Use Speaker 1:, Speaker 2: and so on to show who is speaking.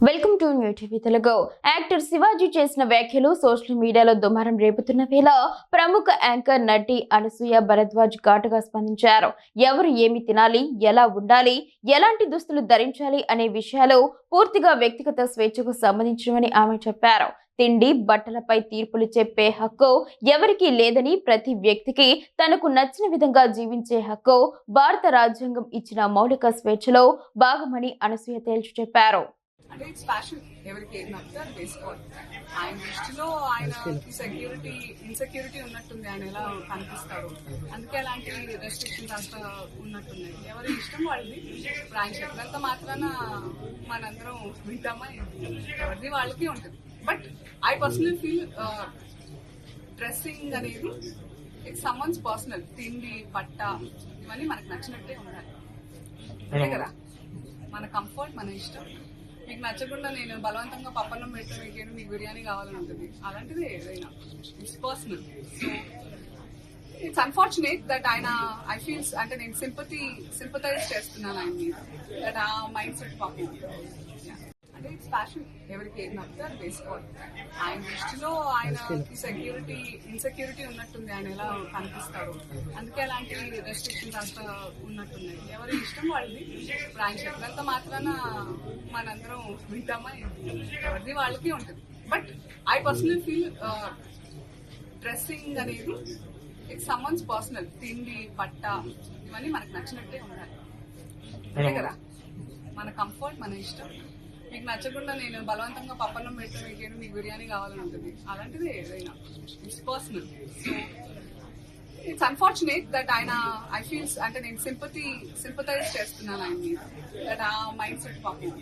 Speaker 1: Welcome to new TV Telugu. Actor Shivaji చేసిన వ్యాఖ్యలు social మీడియాలో దుమారం రేపుతున్న వేళ ప్రముఖ యాంకర్ నటి అనసూయ భరద్వాజ్ ఘాటుగా స్పందించారు. ఎవరు ఏమి తినాలి, ఎలా ఉండాలి, ఎలాంటి దుస్తులు ధరించాలి అనే విషయాలు పూర్తిగా వ్యక్తిగత స్వేచ్ఛకు సంబంధించినవని ఆమె చెప్పారు. తిండి, బట్టలపై తీర్పులు చెప్పే హక్కు ఎవరికీ లేదని, ప్రతి వ్యక్తికి తనకు నచ్చిన విధంగా జీవించే హక్కు భారత రాజ్యాంగం ఇచ్చిన మౌలిక స్వేచ్ఛలో భాగమని అనసూయ తేల్చి చెప్పారు.
Speaker 2: అంటే ఇట్స్ ప్యాషన్, ఎవరికి ఏది నచ్చితే అది వేసుకోవాలి. ఆయన దృష్టిలో ఆయన ఇన్సెక్యూరిటీ ఉన్నట్టుంది, ఆయన ఎలా కనిపిస్తాడు, అందుకే అలాంటి రెస్ట్రిక్షన్స్ అంతా ఉన్నట్టున్నాయి. ఎవరి ఇష్టం వాళ్ళది. ఇప్పుడు ఆయన చెప్పినంత మాత్రాన మనందరం వింటామా? ఎవరిది వాళ్ళకి ఉంటుంది. But I personal feel dressing అనేది ఇట్స్ సమ్వన్స్ పర్సనల్. తిండి, బట్ట ఇవన్నీ మనకు నచ్చినట్టే ఉండాలి, అంతే కదా. మన కంఫర్ట్, మన ఇష్టం. మీకు నచ్చకుండా నేను బలవంతంగా పప్పన్నం పెట్టడం, మీకు బిర్యానీ కావాలని ఉంటుంది. అలాంటిది ఏదైనా it's personal. So it's unfortunate that ఆయన ఐ ఫీల్స్ అంటే నేను సింపథైజ్ చేస్తున్నాను ఆయన మీద. దట్ ఆ మైండ్ సెట్ పాపం. అంటే ఇట్స్ ప్యాషన్, ఎవరికి ఏది నచ్చితే అది వేసుకోవాలి. ఆయన దృష్టిలో ఆయన ఇన్సెక్యూరిటీ ఉన్నట్టుంది, ఆయన ఎలా కనిపిస్తాడు, అందుకే అలాంటి రెస్ట్రిక్షన్స్ అంతా ఉన్నట్టున్నాయి. ఎవరి ఇష్టం వాళ్ళది. ఇప్పుడు ఆయన చెప్పినంత మాత్రాన మనందరం వింటామా? ఎవరిది వాళ్ళకి ఉంటుంది. But I personal feel dressing అనేది ఇట్స్ సమ్వన్స్ పర్సనల్. తిండి, బట్ట ఇవన్నీ మనకు నచ్చినట్టే ఉండాలి, అంతే కదా. మన కంఫర్ట్, మన ఇష్టం. మీకు నచ్చకుండా నేను బలవంతంగా పప్పన్నం పెట్టడం, మీకు బిర్యానీ కావాలని ఉంటుంది. అలాంటిది ఏదైనా it's personal. So it's unfortunate that ఆయన ఐ ఫీల్స్ అంటే నేను సింపథైజ్ చేస్తున్నాను ఆయన మీద. దట్ ఆ మైండ్ సెట్ పాపం.